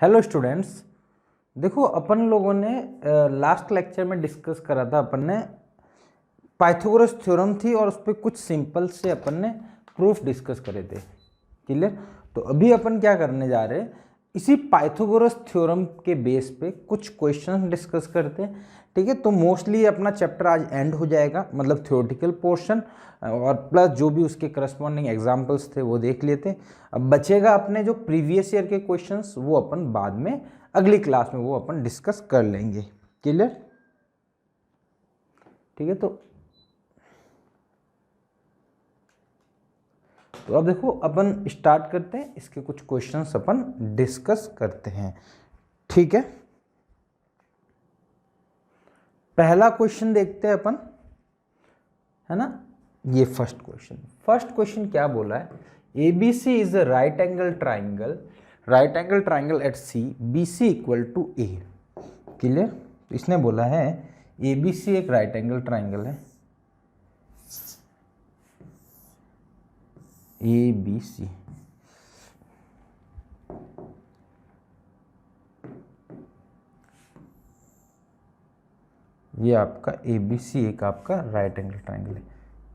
Hello students. देखो अपन लोगों ने लास्ट लेक्चर में डिस्कस करा था, अपन ने पाइथागोरस थ्योरम थी और उस पर कुछ सिंपल से अपन ने प्रूफ डिस्कस करे थे। क्लियर? तो अभी अपन क्या करने जा रहे हैं, इसी पाइथागोरस थ्योरम के बेस पे कुछ क्वेश्चन डिस्कस करते हैं। ठीक है, तो मोस्टली अपना चैप्टर आज एंड हो जाएगा, मतलब थ्योरेटिकल पोर्शन और प्लस जो भी उसके करस्पॉन्डिंग एग्जाम्पल्स थे वो देख लेते हैं। अब बचेगा अपने जो प्रीवियस ईयर के क्वेश्चंस, वो अपन बाद में अगली क्लास में वो अपन डिस्कस कर लेंगे। क्लियर? ठीक है, तो अब देखो अपन स्टार्ट करते हैं, इसके कुछ क्वेश्चंस अपन डिस्कस करते हैं। ठीक है, पहला क्वेश्चन देखते हैं अपन, है ना। ये फर्स्ट क्वेश्चन क्या बोला है, ABC is a right angle triangle at C BC equal to A। Clear? इसने बोला है ABC एक राइट एंगल ट्राइंगल है, ABC ये आपका ABC एक आपका राइट एंगल ट्राइंगल है,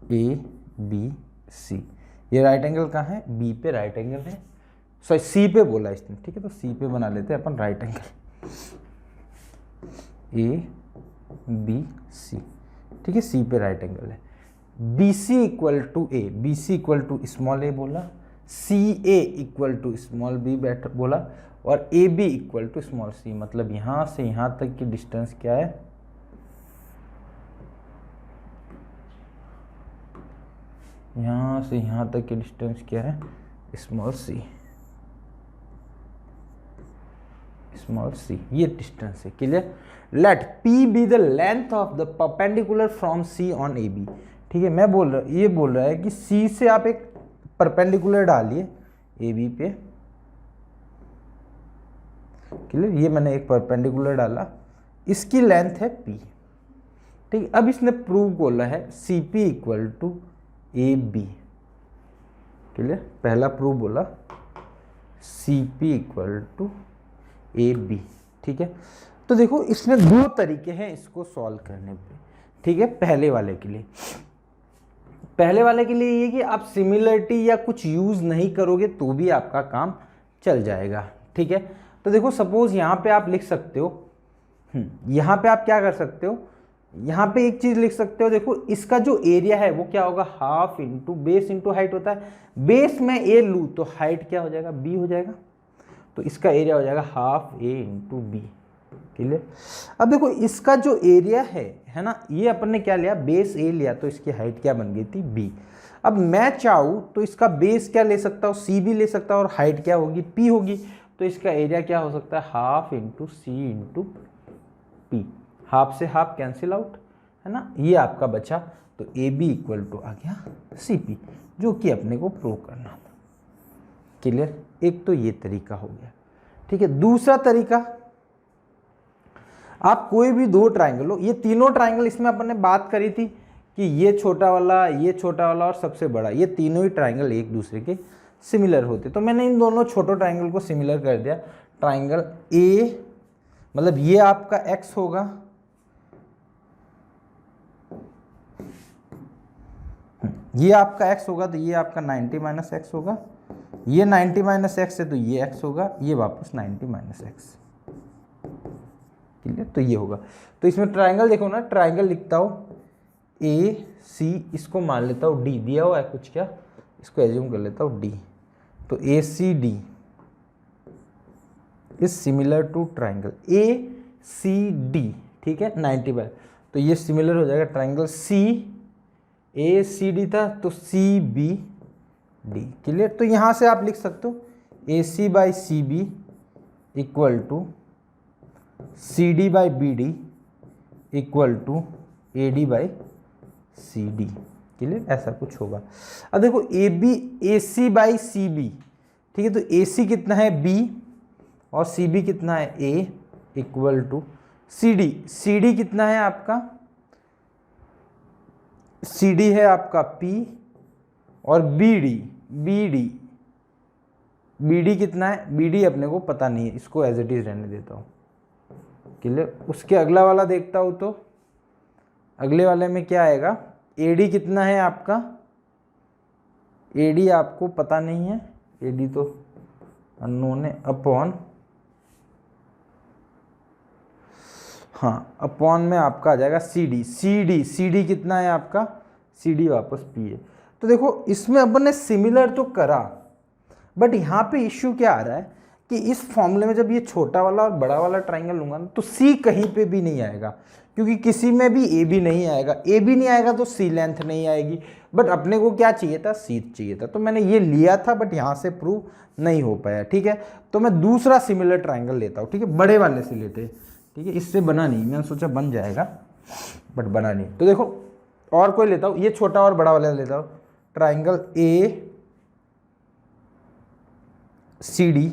ABC। ये राइट एंगल कहाँ है? B पे राइट एंगल है, सॉरी C पे बोला इसने। ठीक है, तो C पे बना लेते हैं अपन राइट एंगल, ABC। ठीक है, C पे राइट एंगल है। BC equal to A, BC equal to small a बोला, CA equal to small b बैठ बोला, और AB equal to small c। मतलब यहां से यहां तक की डिस्टेंस क्या है? यहां से यहां तक की डिस्टेंस क्या है? स्मॉल c, ये डिस्टेंस है। Clear? Let P be the length of the perpendicular from C on AB। ठीक है, मैं ये बोल रहा है कि C से आप एक परपेंडिकुलर डालिए AB पे। क्लियर? ये मैंने एक परपेंडिकुलर डाला, इसकी लेंथ है P। ठीक, अब इसने प्रूव बोला है CP equal to AB। Clear? पहला प्रूव बोला CP इक्वल टू AB। ठीक है, तो देखो इसमें दो तरीके हैं इसको सॉल्व करने पे। ठीक है, पहले वाले के लिए ये कि आप सिमिलरिटी या कुछ यूज नहीं करोगे तो भी आपका काम चल जाएगा। ठीक है, तो देखो सपोज यहाँ पे आप लिख सकते हो, यहाँ पे आप क्या कर सकते हो, यहाँ पे एक चीज लिख सकते हो। देखो इसका जो एरिया है वो क्या होगा, half into base into height होता है। बेस में A लूँ तो हाइट क्या हो जाएगा, B हो जाएगा, तो इसका एरिया हो जाएगा half A into B। Clear? अब देखो इसका जो एरिया है ना, ये अपन ने क्या लिया, बेस A लिया, तो इसकी हाइट क्या बन गई थी, B। अब मैं चाहूँ तो इसका बेस क्या ले सकता हूँ, C भी ले सकता हूँ, और हाइट क्या होगी, P होगी। तो इसका एरिया क्या हो सकता है, half into C into P। Half से हाफ कैंसिल आउट, है ना, ये आपका बचा। तो AB इक्वल टू आ गया CP, जो कि अपने को प्रूव करना था। क्लियर? एक तो ये तरीका हो गया। ठीक है, दूसरा तरीका, आप कोई भी दो ट्राइंगल हो, ये तीनों ट्राइंगल इसमें अपन ने बात करी थी कि ये छोटा वाला और सबसे बड़ा, ये तीनों ही ट्राइंगल एक दूसरे के सिमिलर होते। तो मैंने इन दोनों छोटों ट्राइंगल को सिमिलर कर दिया। ट्राइंगल A, मतलब ये आपका x होगा, ये आपका x होगा, तो ये आपका 90 माइनस एक्स होगा, ये 90 माइनस एक्स है तो ये x होगा, ये वापस 90 माइनस एक्स। क्लियर? तो ये होगा। तो इसमें ट्राइंगल देखो ना, ट्राइंगल लिखता हूँ AC, इसको मान लेता हूँ D, दिया हुआ है कुछ क्या, इसको एज्यूम कर लेता हूँ D। तो ACD is similar to triangle ACD। ठीक है, 90 बाय, तो ये सिमिलर हो जाएगा ट्राइंगल ACD था तो CBD। क्लियर? तो यहां से आप लिख सकते हो AC by CB equal to CD by BD equal to AD by CD। Clear? ऐसा कुछ होगा। अब देखो AC बाई CB, ठीक है, तो AC कितना है B और CB कितना है A इक्वल टू CD कितना है आपका, CD है आपका P और BD BD कितना है, BD अपने को पता नहीं है, इसको एज इट इज रहने देता हूँ। क्लियर। उसके अगला वाला देखता हूँ तो अगले वाले में क्या आएगा, AD कितना है आपका, AD आपको पता नहीं है, AD तो अननोन है, अपॉन, हाँ अपॉन में आपका आ जाएगा CD कितना है आपका, CD वापस P है। तो देखो इसमें अपन ने सिमिलर तो करा, बट यहाँ पे इश्यू क्या आ रहा है कि इस फॉर्मूले में जब ये छोटा वाला और बड़ा वाला ट्राइंगल लूंगा ना तो C कहीं पे भी नहीं आएगा, क्योंकि किसी में भी AB नहीं आएगा, AB नहीं आएगा तो C लेंथ नहीं आएगी। बट अपने को क्या चाहिए था, C चाहिए था, तो मैंने ये लिया था बट यहाँ से प्रूव नहीं हो पाया। ठीक है, तो मैं दूसरा सिमिलर ट्राइंगल लेता हूँ। ठीक है, बड़े वाले से लेते हैं। ठीक है, इससे बना नहीं, मैंने सोचा बन जाएगा बट बना नहीं। तो देखो और कोई लेता हूँ, ये छोटा और बड़ा वाला लेता हूँ, triangle ACD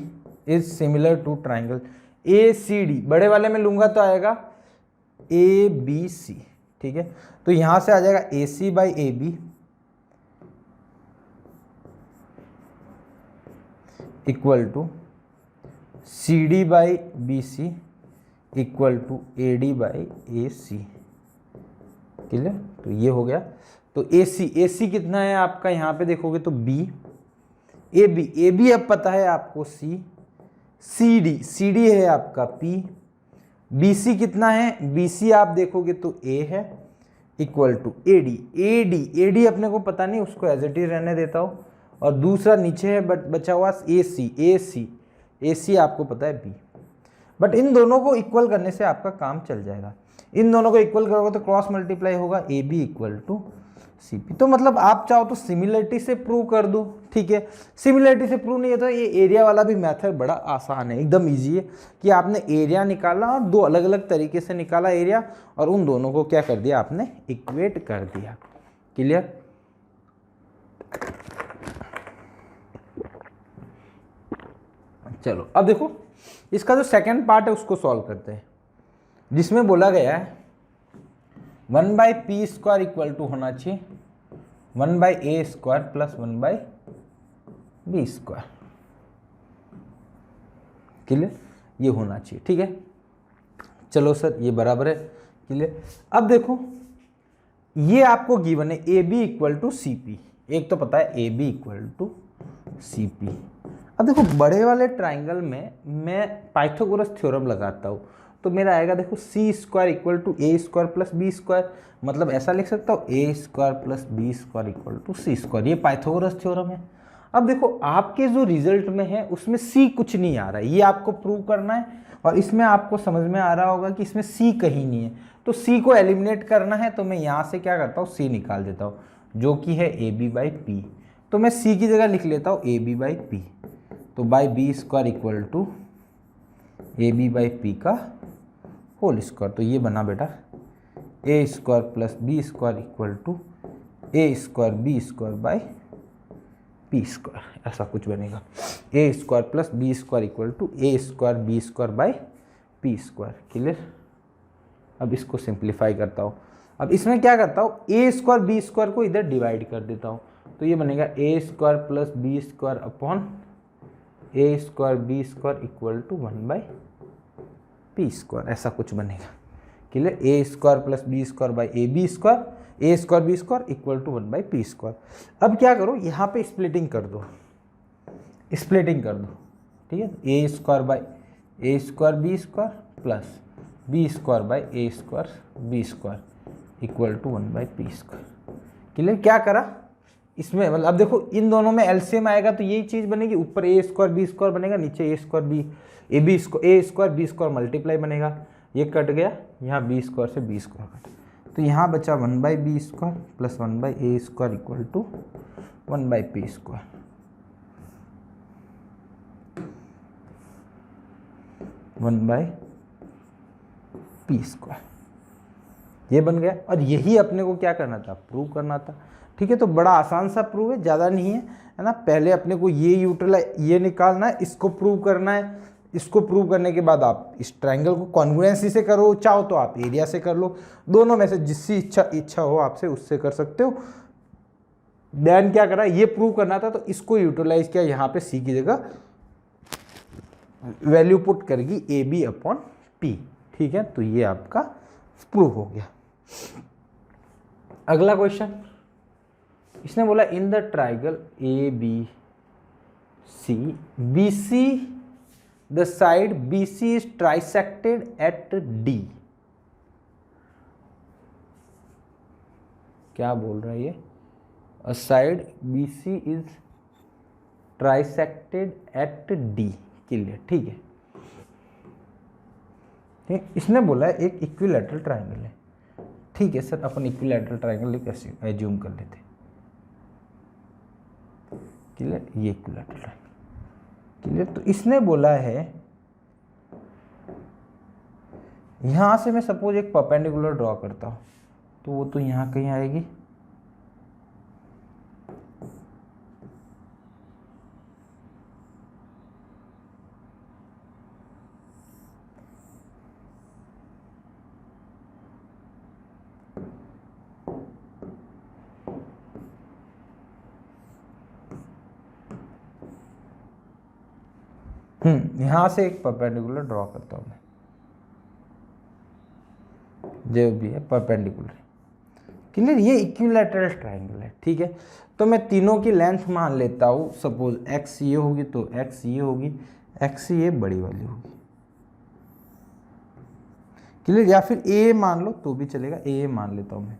is similar to triangle ACD। बड़े वाले में लूंगा तो आएगा ABC। ठीक है, तो यहां से आ जाएगा AC by AB equal to CD by BC equal to AD by AC। Clear, तो ये हो गया। तो AC कितना है आपका, यहां पे देखोगे तो B, AB अब पता है आपको C, CD है आपका P, BC कितना है, BC आप देखोगे तो A है इक्वल टू AD अपने को पता नहीं, उसको एज इट इज रहने देता हूँ। और दूसरा नीचे है बट बचा हुआ AC आपको पता है B। बट इन दोनों को इक्वल करने से आपका काम चल जाएगा। इन दोनों को इक्वल करोगे तो क्रॉस मल्टीप्लाई होगा, AB इक्वल टू CP। तो मतलब आप चाहो तो सिमिलरिटी से प्रूव कर दो। ठीक है, सिमिलरिटी से प्रूव नहीं है तो ये एरिया वाला भी मेथड बड़ा आसान है, एकदम इजी है कि आपने एरिया निकाला और दो अलग अलग तरीके से निकाला एरिया, और उन दोनों को क्या कर दिया आपने, इक्वेट कर दिया। क्लियर। चलो अब देखो इसका जो सेकंड पार्ट है उसको सॉल्व करते हैं, जिसमें बोला गया है 1/p स्क्वायर इक्वल टू होना चाहिए 1/a square plus 1/b square. Clear, ये होना चाहिए। ठीक है, चलो सर ये बराबर है। क्लियर। अब देखो ये आपको गिवन है AB इक्वल टू CP, एक तो पता है AB इक्वल टू CP। अब देखो बड़े वाले ट्राइंगल में मैं पाइथागोरस थ्योरम लगाता हूँ तो मेरा आएगा देखो C square equal to A square plus B square, मतलब ऐसा लिख सकता हूँ A square plus B square equal to C square. ये पाइथागोरस थ्योरम है। अब देखो आपके जो रिजल्ट में है उसमें C कुछ नहीं आ रहा है, ये आपको प्रूव करना है, और इसमें आपको समझ में आ रहा होगा कि इसमें C कहीं नहीं है, तो C को एलिमिनेट करना है। तो मैं यहाँ से क्या करता हूँ, C निकाल देता हूँ जो कि है AB बाई P। तो मैं C की जगह लिख लेता हूँ AB बाई P, तो by B square equal to AB by P का होल स्क्वायर। तो ये बना बेटा A square plus B square equal to A square B square by P square, ऐसा कुछ बनेगा। A square plus B square equal to A square B square by P square. Clear. अब इसको simplify करता हूँ। अब इसमें क्या करता हूँ, A स्क्वायर B स्क्वायर को इधर डिवाइड कर देता हूँ, तो ये बनेगा A square plus B square upon A square B square equal to 1/p square, ऐसा कुछ बनेगा। Clear. A square plus B square by AB square, A square B square equal to 1/p square. अब क्या करो, यहाँ पे splitting कर दो, स्प्लिटिंग कर दो। ठीक है, A square by A square B square plus B square by A square B square equal to 1/p square. Clear. क्या करा इसमें, मतलब अब देखो इन दोनों में एलसीएम आएगा तो यही चीज़ बनेगी, ऊपर A स्क्वायर B स्क्वायर बनेगा, नीचे A square B square multiply बनेगा, ये कट गया, यहाँ B स्क्वायर से B स्क्वायर कट, तो यहाँ बचा 1/b square plus 1/a square equal to 1/p square. p square ये बन गया, और यही अपने को क्या करना था, प्रूव करना था। ठीक है, तो बड़ा आसान सा प्रूव है, ज़्यादा नहीं है ना। पहले अपने को ये निकालना है, इसको प्रूव करना है। इसको प्रूव करने के बाद आप इस ट्रायंगल को कॉन्ग्रुएंसी से करो, चाहो तो आप एरिया से कर लो, दोनों में से जिसकी इच्छा हो आपसे उससे कर सकते हो। देन क्या करा, ये प्रूव करना था तो इसको यूटिलाइज किया, यहाँ पे सी की जगह वैल्यू पुट करेगी ए बी अपॉन पी। ठीक है, तो ये आपका प्रूव हो गया। अगला क्वेश्चन, इसने बोला in the triangle A B C, B C the side B C is trisected at D. क्या बोल रहा है ये? A side B C is trisected at D. Clear, ठीक है। इसने बोला है एक इक्विलैटरल ट्राइंगल है। ठीक है सर, अपन इक्विलैटरल ट्राइंगल कैसे एज्यूम कर लेते। क्लियर, ये इक्विलैटरल ट्राइंगल। क्लियर, तो इसने बोला है यहां से मैं सपोज एक परपेंडिकुलर ड्रॉ करता हूं, तो वो तो यहां कहीं आएगी। यहां से एक परपेंडिकुलर ड्रॉ करता हूं मैं, जो भी है परपेंडिकुलर। क्लियर, ये इक्विलैटरल ट्राइंगल है। ठीक है, तो मैं तीनों की लेंथ मान लेता हूँ। सपोज x ये होगी तो x ये होगी, x ये बड़ी वाली होगी। क्लियर, या फिर a मान लो तो भी चलेगा, a मान लेता हूँ मैं।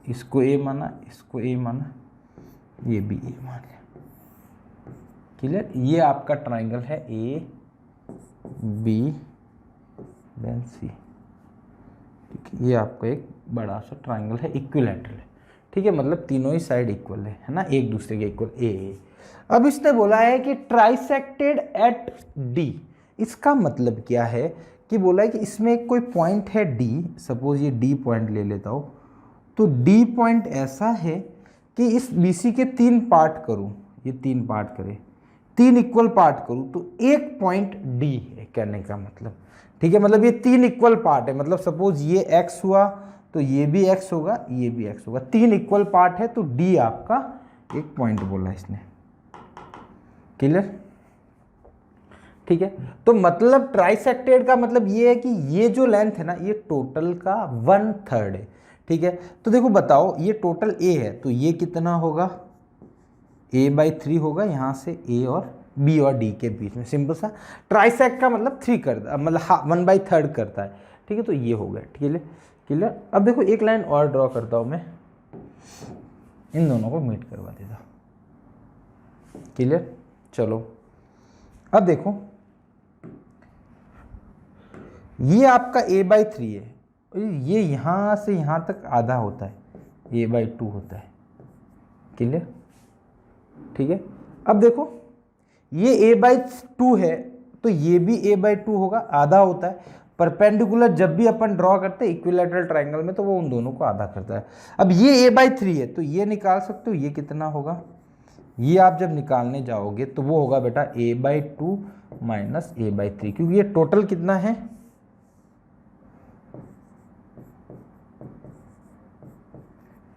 इसको a माना, इसको a माना, ये भी a मान लिया। क्लियर, ये आपका ट्राइंगल है ए बी देन सी। ठीक है, ये आपका एक बड़ा सा ट्राइंगल है, इक्विलैटरल है। ठीक है, मतलब तीनों ही साइड इक्वल है ना, एक दूसरे के इक्वल ए। अब इसने बोला है कि ट्राइसेक्टेड एट डी। इसका मतलब क्या है कि बोला है कि इसमें एक कोई पॉइंट है डी, सपोज ये डी पॉइंट ले लेता हूँ, तो डी पॉइंट ऐसा है कि इस बीसी के 3 पार्ट करूँ, ये 3 पार्ट करे, 3 इक्वल पार्ट करूँ, तो एक पॉइंट डी है कहने का मतलब। ठीक है, मतलब ये 3 इक्वल पार्ट है, मतलब सपोज ये x हुआ तो ये भी x होगा, ये भी x होगा, 3 इक्वल पार्ट है, तो d आपका एक पॉइंट बोला इसने। क्लियर, ठीक है। तो मतलब ट्राइसेक्टेड का मतलब ये है कि ये जो लेंथ है ना, ये टोटल का 1/3 है। ठीक है, तो देखो बताओ, ये टोटल a है तो ये कितना होगा, a/3 होगा, यहाँ से a और b और d के बीच में। सिंपल सा, ट्राइसेक्ट का मतलब 3 करता, मतलब 1/3 करता है। ठीक है, तो ये हो गया। ठीक है, क्लियर। अब देखो एक लाइन और ड्रॉ करता हूँ मैं, इन दोनों को मीट करवा देता हूँ। क्लियर, चलो अब देखो, ये आपका a/3 है, ये यहाँ से यहाँ तक आधा होता है, a/2 होता है। क्लियर, ठीक है। अब देखो ये a/2 है तो ये भी a/2 होगा, आधा होता है। परपेंडिकुलर जब भी अपन ड्रॉ करते हैं इक्विलैटरल ट्राइंगल में, तो वो उन दोनों को आधा करता है। अब ये a/3 है तो ये निकाल सकते हो, ये कितना होगा, ये आप जब निकालने जाओगे तो वो होगा बेटा a/2 माइनस a/3, क्योंकि ये टोटल कितना है,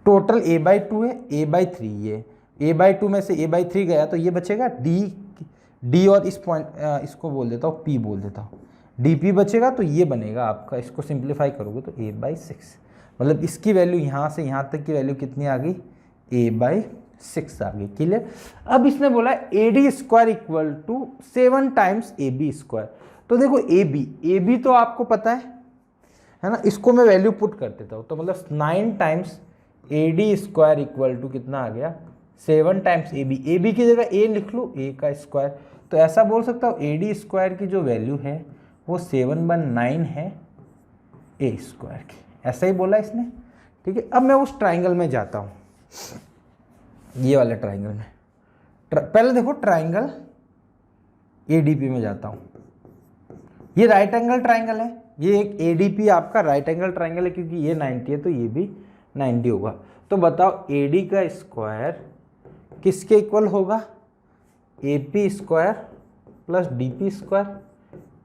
टोटल a/2 है, a/3 ये a/2 में से a/3 गया तो ये बचेगा d और इस पॉइंट, इसको बोल देता हूँ p बोल देता हूँ, dp बचेगा, तो ये बनेगा आपका, इसको सिंप्लीफाई करोगे तो a/6, मतलब इसकी वैल्यू यहाँ से यहाँ तक की वैल्यू कितनी आ गई, a/6 आ गई। क्लियर। अब इसने बोला AD² equal to 7 times AB²। तो देखो AB तो आपको पता है ना, इसको मैं वैल्यू पुट कर देता हूँ, तो मतलब 9 टाइम्स AD² इक्वल टू कितना आ गया, 7 टाइम्स AB की जगह a लिख लो, a का स्क्वायर। तो ऐसा बोल सकता हूँ AD² की जो वैल्यू है वो 7/9 है a² की, ऐसा ही बोला इसने। ठीक है, अब मैं उस ट्राइंगल में जाता हूँ, ये वाले ट्राइंगल में। पहले देखो ट्राइंगल ADP में जाता हूँ, ये राइट एंगल ट्राइंगल है, ये एक ADP आपका राइट एंगल ट्राइंगल है, क्योंकि ये 90 है तो ये भी 90 होगा। तो बताओ AD का स्क्वायर किसके इक्वल होगा, AP² प्लस DP²,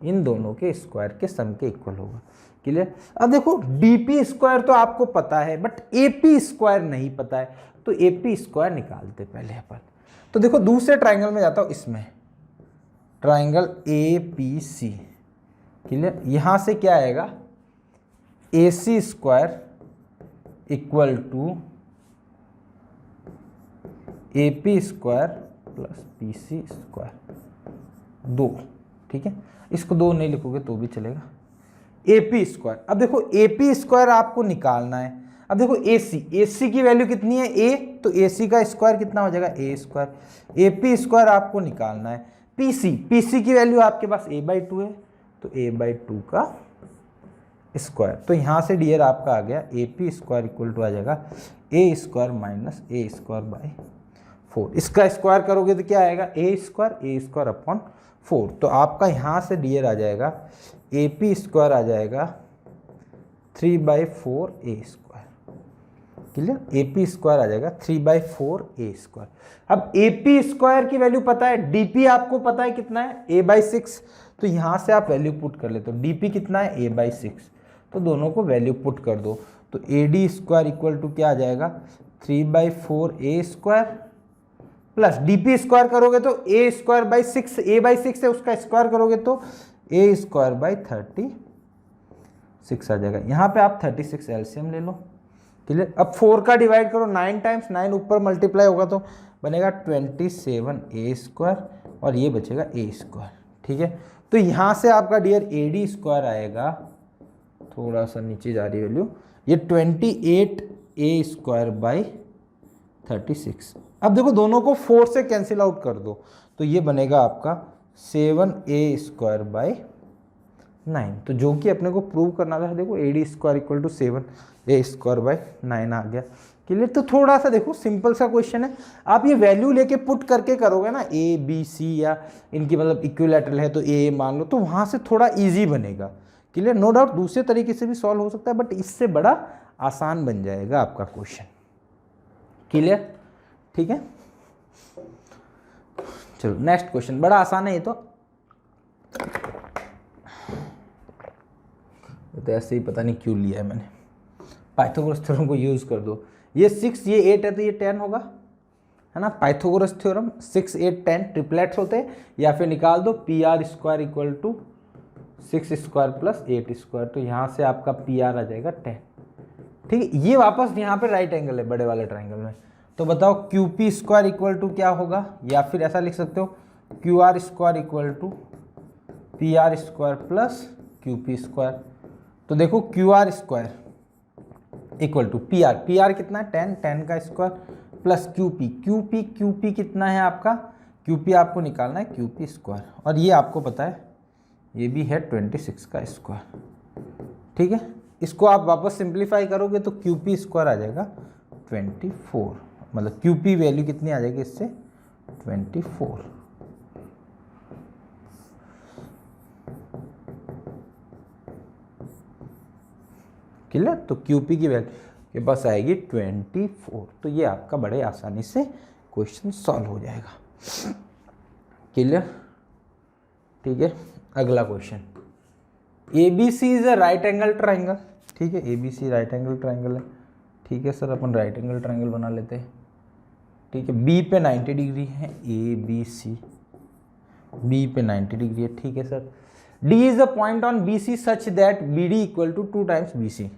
इन दोनों के स्क्वायर के सम के इक्वल होगा। क्लियर। अब देखो DP² तो आपको पता है, बट AP² नहीं पता है, तो AP² निकालते पहले अपन। तो देखो दूसरे ट्राइंगल में जाता हूँ, इसमें triangle A P C, clear. यहाँ से क्या आएगा, A C square equal to A P square plus B C square, 2, ठीक है। इसको 2 नहीं लिखोगे तो भी चलेगा, ए पी स्क्वायर। अब देखो ए पी स्क्वायर आपको निकालना है। अब देखो ए सी की वैल्यू कितनी है, ए, तो ए सी का स्क्वायर कितना हो जाएगा, A square. A P square आपको निकालना है। पी सी की वैल्यू आपके पास a/2 है, तो a/2 का स्क्वायर। तो यहाँ से डियर आपका आ गया A P square equal to आ जाएगा A square minus A square by 4। इसका स्क्वायर करोगे तो क्या आएगा, ए स्क्वायर अपॉन 4। तो आपका यहाँ से डियर आ जाएगा ए पी स्क्वायर आ जाएगा 3/4 A square, clear. A P square आ जाएगा 3/4 ए स्क्वायर। अब ए पी स्क्वायर की वैल्यू पता है, डी पी आपको पता है कितना है, a/6। तो यहाँ से आप वैल्यू पुट कर लेते हो, डी पी कितना है, a/6। तो दोनों को वैल्यू पुट कर दो, तो A D square equal to क्या आ जाएगा, 3/4 A square plus D P square करोगे तो ए स्क्वायर बाई 6, a/6 है उसका स्क्वायर करोगे तो ए स्क्वायर बाई 36 आ जाएगा। यहाँ पे आप 36 एलसीएम ले लो, क्लियर। अब 4 का डिवाइड करो 9 टाइम्स, 9 ऊपर मल्टीप्लाई होगा तो बनेगा 27 ए स्क्वायर और ये बचेगा ए स्क्वायर, ठीक है। तो यहाँ से आपका डियर ए डी स्क्वायर आएगा, थोड़ा सा नीचे जा रही वैल्यू, ये 28 ए स्क्वायर बाई 36। अब देखो दोनों को 4 से कैंसिल आउट कर दो, तो ये बनेगा आपका 7 ए स्क्वायर बाई 9। तो जो कि अपने को प्रूव करना था, देखो A D square equal to 7 A square by 9 आ गया, क्लियर। तो थोड़ा सा देखो सिंपल सा क्वेश्चन है, आप ये वैल्यू लेके पुट करके करोगे ना, ए बी सी या इनकी मतलब इक्विलैटरल है तो ए मान लो, तो वहाँ से थोड़ा ईजी बनेगा, क्लियर। नो डाउट दूसरे तरीके से भी सॉल्व हो सकता है, बट इससे बड़ा आसान बन जाएगा आपका क्वेश्चन, क्लियर, ठीक है। चलो नेक्स्ट क्वेश्चन, बड़ा आसान है ये तो ऐसे ही पता नहीं क्यों लिया है मैंने। पाइथागोरस थ्योरम को यूज कर दो, ये 6 ये 8 है तो ये 10 होगा, है ना। पाइथागोरस थ्योरम 6 8 10 ट्रिपलेट्स होते हैं, या फिर निकाल दो P R square equal to 6 square plus 8 square. तो यहाँ से आपका पी आर आ जाएगा 10, ठीक है। ये वापस यहाँ पे राइट एंगल है बड़े वाले ट्राइंगल में, तो बताओ Q P square equal to क्या होगा, या फिर ऐसा लिख सकते हो Q R square equal to P R square plus Q P square. तो देखो Q R square equal to P R कितना है 10 का स्क्वायर प्लस क्यू पी कितना है आपका, क्यू पी आपको निकालना है क्यू पी स्क्वायर, और ये आपको पता है ये भी है 26 का स्क्वायर, ठीक है। इसको आप वापस सिंप्लीफाई करोगे तो क्यू पी स्क्वायर आ जाएगा 24, मतलब क्यू पी वैल्यू कितनी आ जाएगी इससे 24, क्लियर। तो क्यू पी की वैल्यू के पास आएगी 24। तो ये आपका बड़े आसानी से क्वेश्चन सॉल्व हो जाएगा, क्लियर, ठीक है। अगला question, A B C is a right angle triangle, ठीक है। A B C right angle triangle है, ठीक है सर। अपन राइट एंगल ट्राइंगल बना लेते हैं, ठीक है। बी पे 90 डिग्री है, ए बी सी बी पे 90 डिग्री है, ठीक है sir. D is a point on B C such that B D equal to 2 times B C,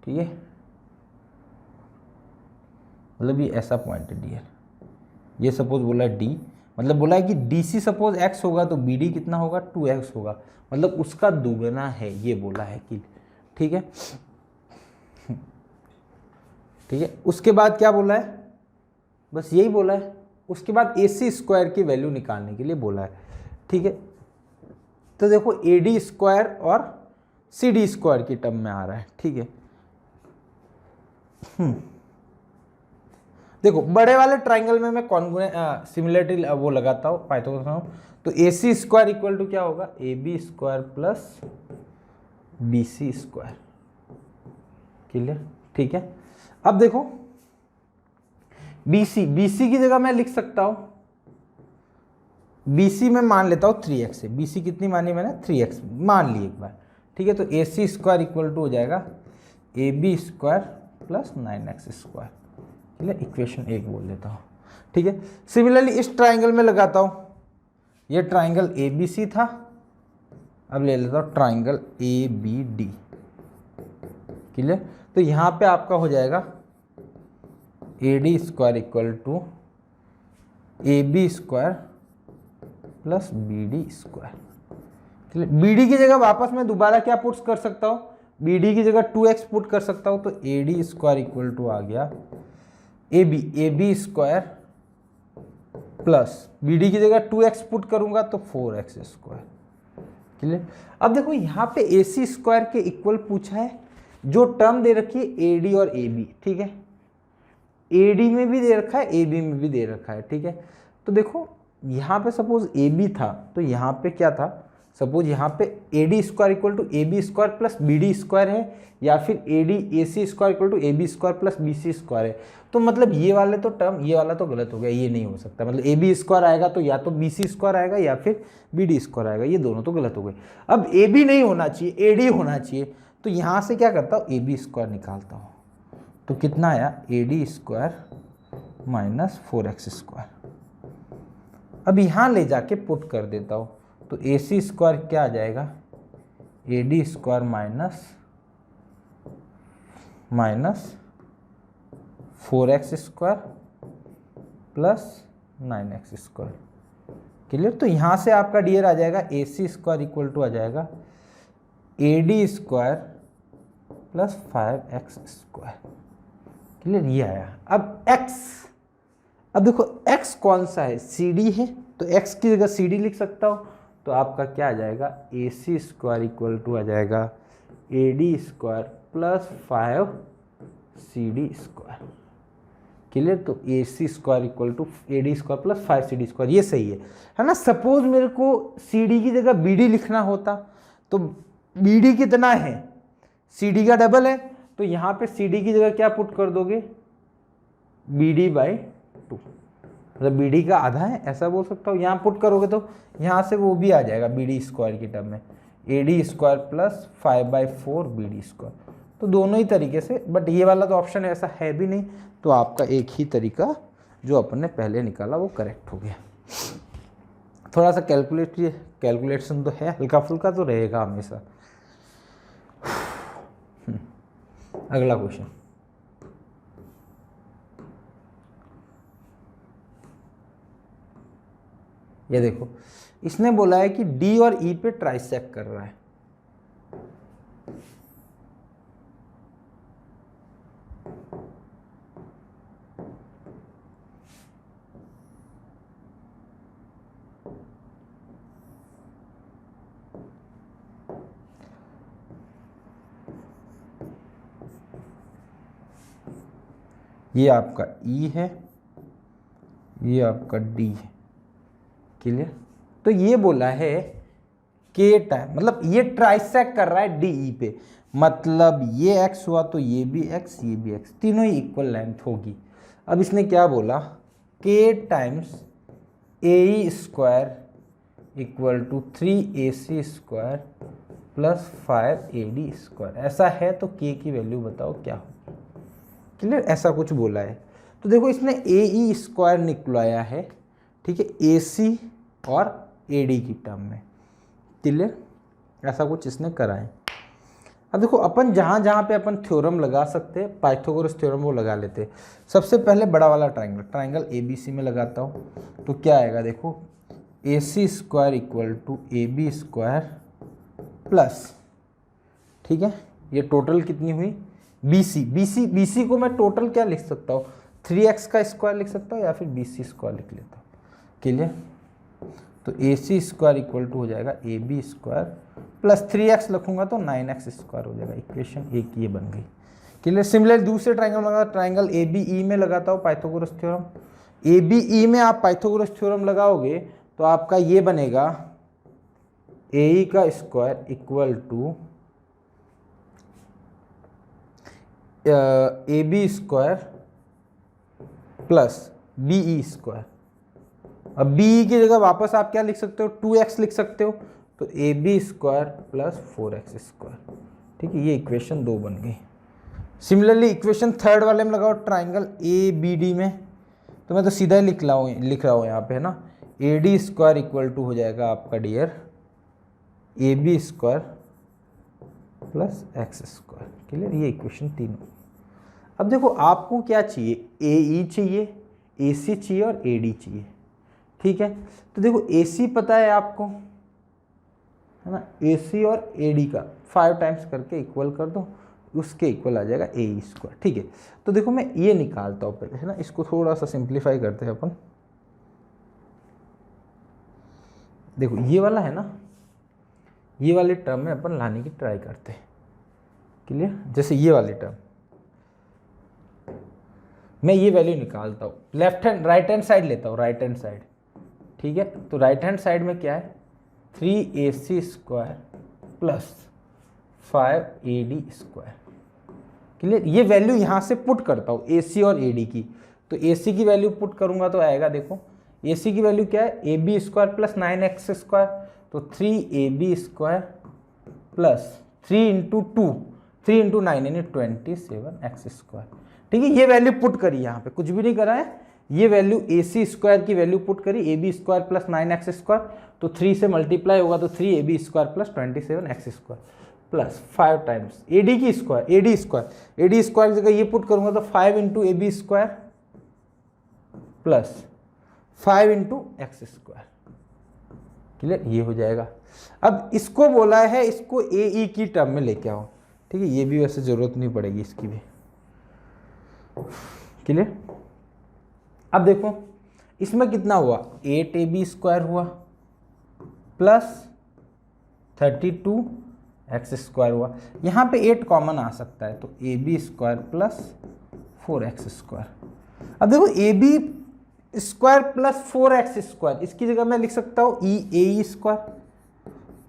ठीक है। मतलब ये ऐसा पॉइंट है डियर, ये सपोज बोला है डी, मतलब बोला है कि डी सी सपोज एक्स होगा तो बी डी कितना होगा 2x होगा, मतलब उसका दुगना है, ये बोला है कि, ठीक है, ठीक है। उसके बाद क्या बोला है, बस यही बोला है। उसके बाद ए सी स्क्वायर की वैल्यू निकालने के लिए बोला है, ठीक है। तो देखो ए डी स्क्वायर और सी डी स्क्वायर की टर्म में आ रहा है, ठीक है। देखो बड़े वाले ट्राइंगल में मैं सिमिलरिटी वो लगाता हूँ पाइथागोरस, तो A C square equal to क्या होगा, A B square plus B C square, clear, ठीक है। अब देखो बी सी की जगह मैं लिख सकता हूँ, बी सी में मान लेता हूँ 3x है, बी सी कितनी मानी मैंने 3x मान ली एक बार, ठीक है। तो A C square equal to हो जाएगा A B square plus 9x square, ठीक है। इक्वेशन 1 बोल देता हूँ, ठीक है। सिमिलरली इस ट्राइंगल में लगाता हूँ, ये ट्राइंगल ए बी सी था, अब ले लेता हूँ triangle A B D. Clear? तो यहाँ पे आपका हो जाएगा A D square equal to A B square plus B D square. Clear? B D की जगह वापस मैं दोबारा क्या पुट कर सकता हूँ, बी डी की जगह 2x पुट कर सकता हूँ, तो A D square equal to आ गया A B square plus B D की जगह 2x पुट करूंगा तो 4x स्क्वायर। क्लियर? अब देखो यहाँ पे ए सी स्क्वायर के इक्वल पूछा है, जो टर्म दे रखी है ए डी और ए बी, ठीक है, ए डी में भी दे रखा है, ए बी में भी दे रखा है, ठीक है। तो देखो यहाँ पे सपोज ए बी था, तो यहाँ पे क्या था, सपोज यहाँ पे A D square equal to A B square plus B D square है, या फिर A D A C square equal to A B square plus B C square है। तो मतलब ये वाले तो टर्म, ये वाला तो गलत हो गया, ये नहीं हो सकता। मतलब ए बी स्क्वायर आएगा तो या तो बी सी स्क्वायर आएगा या फिर बी डी स्क्वायर आएगा, ये दोनों तो गलत हो गए। अब ए बी नहीं होना चाहिए, ए डी होना चाहिए। तो यहाँ से क्या करता हूँ, ए बी स्क्वायर निकालता हूँ, तो कितना आया, ए D square minus 4x square. अब यहाँ ले जाके पुट कर देता हूँ, तो ए सी स्क्वायर क्या आ जाएगा, A D square minus 4x square plus 9x square. Clear? तो यहाँ से आपका डियर आ जाएगा A C square equal to आ जाएगा A D square plus 5x square. Clear? ये आया। अब x, अब देखो x कौन सा है, सी डी है, तो x की जगह सी डी लिख सकता हूँ, तो आपका क्या आ जाएगा, A C square equal to आ जाएगा A D square plus 5 C D square. Clear? तो A C square equal to A D square plus 5 C D square, ये सही है ना। सपोज मेरे को सी डी की जगह बी डी लिखना होता, तो बी डी कितना है, सी डी का डबल है, तो यहाँ पे सी डी की जगह क्या पुट कर दोगे, बी डी बाई 2, मतलब बी डी का आधा है, ऐसा बोल सकता हूँ। यहाँ पुट करोगे तो यहाँ से वो भी आ जाएगा बी डी स्क्वायर की टर्म में, A D square plus 5/4 B D square. तो दोनों ही तरीके से, बट ये वाला तो ऑप्शन ऐसा है भी नहीं, तो आपका एक ही तरीका जो अपन ने पहले निकाला वो करेक्ट हो गया। थोड़ा सा कैलकुलेशन तो है, हल्का फुल्का तो रहेगा हमेशा। अगला क्वेश्चन, ये देखो, इसने बोला है कि डी और ई पे ट्राइसेक्ट कर रहा है। ये आपका ई है, ये आपका डी है। क्लियर? तो ये बोला है के टाइम, मतलब ये ट्राइसेक्ट कर रहा है डी ई पे, मतलब ये x हुआ तो ये भी x, ये भी x, तीनों ही इक्वल लेंथ होगी। अब इसने क्या बोला, के times A E square equal to 3ac square plus 5ad square. ऐसा है तो के की वैल्यू बताओ क्या होगी। क्लियर? ऐसा कुछ बोला है। तो देखो इसने ए ई स्क्वायर निकलवाया है, ठीक है, ए सी और ए डी की टर्म में। क्लियर? ऐसा कुछ इसने करा है। अब देखो अपन जहाँ जहाँ पे अपन थ्योरम लगा सकते हैं, पाइथागोरस थ्योरम वो लगा लेते हैं। सबसे पहले बड़ा वाला ट्राइंगल ए बी सी में लगाता हूँ, तो क्या आएगा, देखो A C square equal to A B square plus, ठीक है, ये टोटल कितनी हुई, बी सी को मैं टोटल क्या लिख सकता हूँ, 3x का स्क्वायर लिख सकता हूँ या फिर बी सी स्क्वायर लिख लेता हूँ। क्लियर? तो A C square equal to हो जाएगा A B square plus 3x लिखूंगा तो 9x स्क्वायर हो जाएगा। इक्वेशन एक ये बन गई। क्लियर? सिमिलर दूसरे ट्राइंगल लगा, ट्राइंगल ए बी ई में लगाता हूँ Pythagoras theorem. A B E में आप पाइथागोरस थ्योरम लगाओगे तो आपका ये बनेगा ए ई का square equal to A B square plus B E square. अब बी ई की जगह वापस आप क्या लिख सकते हो, 2x लिख सकते हो, तो A B square plus 4x square. ठीक है, ये इक्वेशन 2 बन गई। सिमिलरली इक्वेशन थर्ड वाले में लगाओ ट्राइंगल ए बी डी में, तो मैं तो सीधा ही लिख रहा हूँ यहाँ पे, है ना, A D square equal to हो जाएगा आपका डियर A B square plus X square. Clear, ये इक्वेशन 3। अब देखो आपको क्या चाहिए, ए ई चाहिए, ए सी चाहिए और ए डी चाहिए। ठीक है, तो देखो ए सी पता है आपको, है ना, ए सी और ए डी का 5 टाइम्स करके इक्वल कर दो, उसके इक्वल आ जाएगा ए ई स्क्वायर। ठीक है, तो देखो मैं ये निकालता हूँ पहले, है ना, इसको थोड़ा सा सिंप्लीफाई करते हैं अपन। देखो ये वाला है ना, ये वाले टर्म में अपन लाने की ट्राई करते हैं। क्लियर, जैसे ये वाले टर्म मैं ये वैल्यू निकालता हूँ, left hand right hand side लेता हूँ, राइट हैंड साइड। ठीक है, तो राइट हैंड साइड में क्या है, 3ac square plus 5ad square. Clear, ये वैल्यू यहाँ से पुट करता हूँ ac और ad की। तो ac की वैल्यू पुट करूँगा तो आएगा, देखो ac की वैल्यू क्या है, ab square plus 9x square, तो 3ab square plus 3 into 2, 3 into 9 यानी 27x स्क्वायर। ठीक है, ये वैल्यू पुट करी, यहाँ पे कुछ भी नहीं करा है, ये वैल्यू ए सी स्क्वायर की वैल्यू पुट करी, A B square plus 9x square, तो 3 से मल्टीप्लाई होगा तो 3ab square plus 27x square plus 5 times A D की स्क्वायर, ए डी स्क्वायर की जगह ये पुट करूंगा तो 5 into A B square plus 5 into X square. Clear, ये हो जाएगा। अब इसको बोला है, इसको ए ई की टर्म में लेके आओ। ठीक है, ये भी वैसे जरूरत नहीं पड़ेगी इसकी भी। क्लियर, अब देखो इसमें कितना हुआ, 8ab स्क्वायर हुआ प्लस 32x स्क्वायर हुआ, यहाँ पे 8 कॉमन आ सकता है, तो ab square plus 4x square. अब देखो ab square plus 4x square, इसकी जगह मैं लिख सकता हूँ ए स्क्वायर।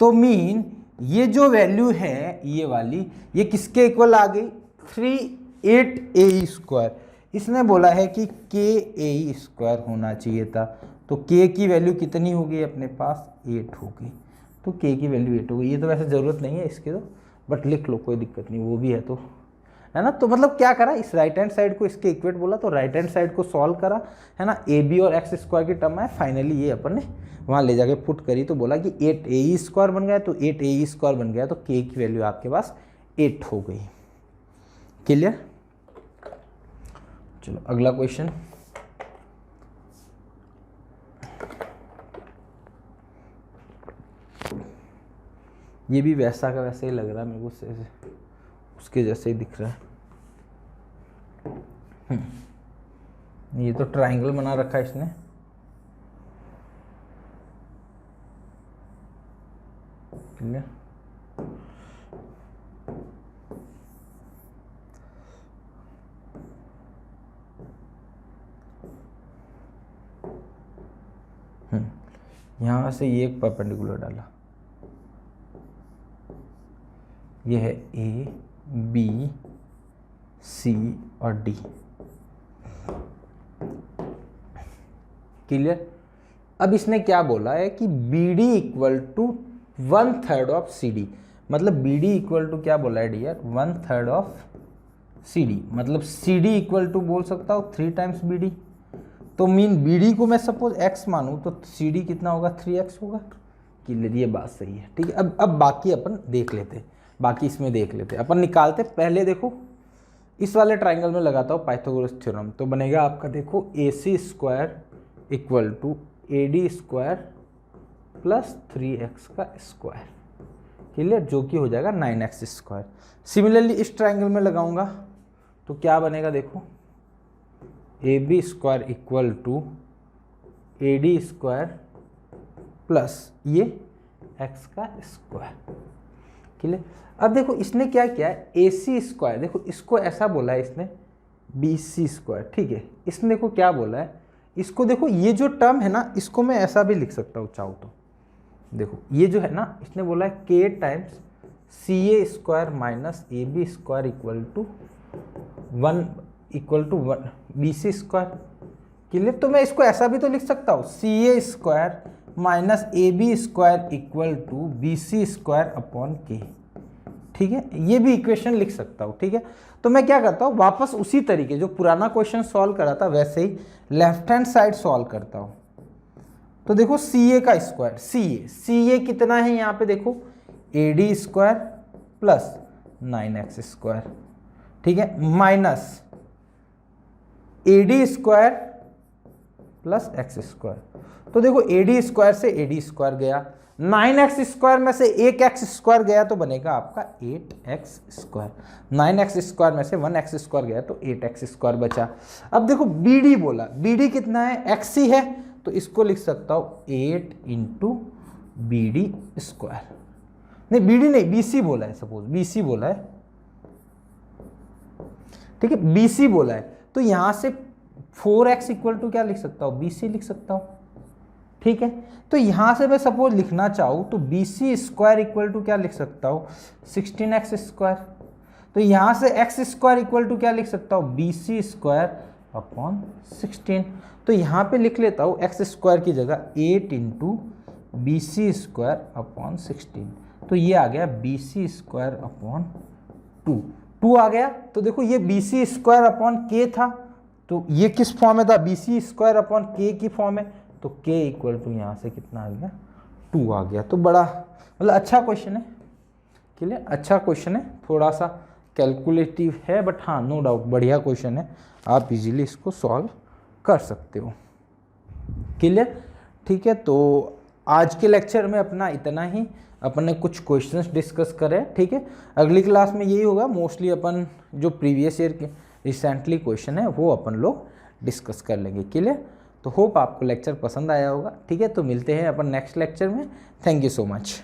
तो मीन ये जो वैल्यू है ये वाली, ये किसके इक्वल आ गई, 38a स्क्वायर। इसने बोला है कि के ए स्क्वायर होना चाहिए था, तो के की वैल्यू कितनी हो गई अपने पास, 8 हो गई, तो के की वैल्यू 8 हो गई। ये तो वैसे ज़रूरत नहीं है इसके तो, बट लिख लो कोई दिक्कत नहीं, वो भी है तो, है ना। तो मतलब क्या करा, इस राइट हैंड साइड को इसके इक्वेट बोला, तो राइट हैंड साइड को सॉल्व करा, है ना, ए बी और एक्स स्क्वायर की टर्म है, फाइनली ये अपन ने वहाँ ले जाके पुट करी, तो बोला कि 8a स्क्वायर बन गया, तो 8a स्क्वायर बन गया, तो के की वैल्यू आपके पास 8 हो गई। क्लियर, चलो अगला क्वेश्चन। ये भी वैसा का वैसा ही लग रहा है मेरे को, उसके जैसे ही दिख रहा है। ये तो ट्रायंगल बना रखा है इसने। क्लियर, यहाँ से ये एक परपेंडिकुलर डाला, ये है ए बी सी और डी। क्लियर, अब इसने क्या बोला है कि B D equal to 1/3 of C D, मतलब बी डी इक्वल टू क्या बोला है डियर, 1/3 ऑफ सी डी, मतलब सी डी इक्वल टू बोल सकता हूँ 3 टाइम्स बी डी। तो मीन बी डी को मैं सपोज x मानूँ तो सी डी कितना होगा, 3x होगा। क्लियर, ये बात सही है। ठीक है, अब बाकी अपन देख लेते, बाकी इसमें देख लेते, अपन निकालते। पहले देखो इस वाले ट्राइंगल में लगाता हूँ पाइथागोरस थ्योरम, तो बनेगा आपका देखो A C square equal to A D square plus 3x का स्क्वायर। क्लियर, जो कि हो जाएगा 9x स्क्वायर। सिमिलरली इस ट्राइंगल में लगाऊंगा तो क्या बनेगा, देखो A B square equal to A D square plus ये x का स्क्वायर। क्लियर, अब देखो इसने क्या किया है, ए सी स्क्वायर, देखो इसको ऐसा बोला है इसने बी सी स्क्वायर। ठीक है, इसने देखो क्या बोला है, इसको देखो ये जो टर्म है ना, इसको मैं ऐसा भी लिख सकता हूँ चाहो तो। देखो ये जो है ना, इसने बोला है K times C A square minus A B square equal to 1 B C square. Clear, तो मैं इसको ऐसा भी तो लिख सकता हूँ, C A square minus A B square equal to B C square upon K. ठीक है, ये भी इक्वेशन लिख सकता हूँ। ठीक है, तो मैं क्या करता हूँ, वापस उसी तरीके जो पुराना क्वेश्चन सॉल्व करा था वैसे ही लेफ्ट हैंड साइड सॉल्व करता हूँ। तो देखो सी ए का स्क्वायर, सी ए कितना है यहाँ पे देखो, A D square plus 9x square, ठीक है, माइनस ए D square plus X square. तो देखो ए डी स्क्वायर से ए डी स्क्वायर गया, 9x स्क्वायर में से एक एक्स स्क्वायर गया तो बनेगा आपका 8x स्क्वायर, 9x स्क्वायर में से 1x स्क्वायर गया तो 8x स्क्वायर बचा। अब देखो बी डी बोला, बी डी कितना है, एक्स ही है, तो इसको लिख सकता हूँ 8 इंटू बी डी स्क्वायर, नहीं बी डी नहीं, बी सी बोला है, सपोज बी सी बोला है, ठीक है, बी सी बोला है, तो यहाँ से 4x इक्वल टू क्या लिख सकता हूँ, बी सी लिख सकता हूँ, ठीक है। तो यहाँ से मैं सपोज लिखना चाहूँ तो B C square equal to क्या लिख सकता हूँ, 16x स्क्वायर। तो यहाँ से x स्क्वायर इक्वल टू क्या लिख सकता हूँ, बी सी स्क्वायर अपॉन 16। तो यहाँ पे लिख लेता हूँ x स्क्वायर की जगह 8 into B C square upon 16। तो ये आ गया बी सी स्क्वायर अपॉन 2 आ गया। तो देखो ये बी सी स्क्वायर अपॉन के था, तो ये किस फॉर्म में था, बी सी स्क्वायर अपॉन के की फॉर्म में, तो k इक्वल टू यहाँ से कितना आ गया, 2 आ गया। तो बड़ा मतलब अच्छा क्वेश्चन है, क्लियर, अच्छा क्वेश्चन है, थोड़ा सा कैलकुलेटिव है बट हाँ नो डाउट बढ़िया क्वेश्चन है, आप इजीली इसको सॉल्व कर सकते हो, क्लियर, ठीक है। तो आज के लेक्चर में अपना इतना ही, अपने कुछ क्वेश्चंस डिस्कस करें, ठीक है। अगली क्लास में यही होगा, मोस्टली अपन जो प्रीवियस ईयर के रिसेंटली क्वेश्चन है वो अपन लोग डिस्कस कर लेंगे, क्लियर। तो होप आपको लेक्चर पसंद आया होगा, ठीक है। तो मिलते हैं अपन नेक्स्ट लेक्चर में, थैंक यू सो मच।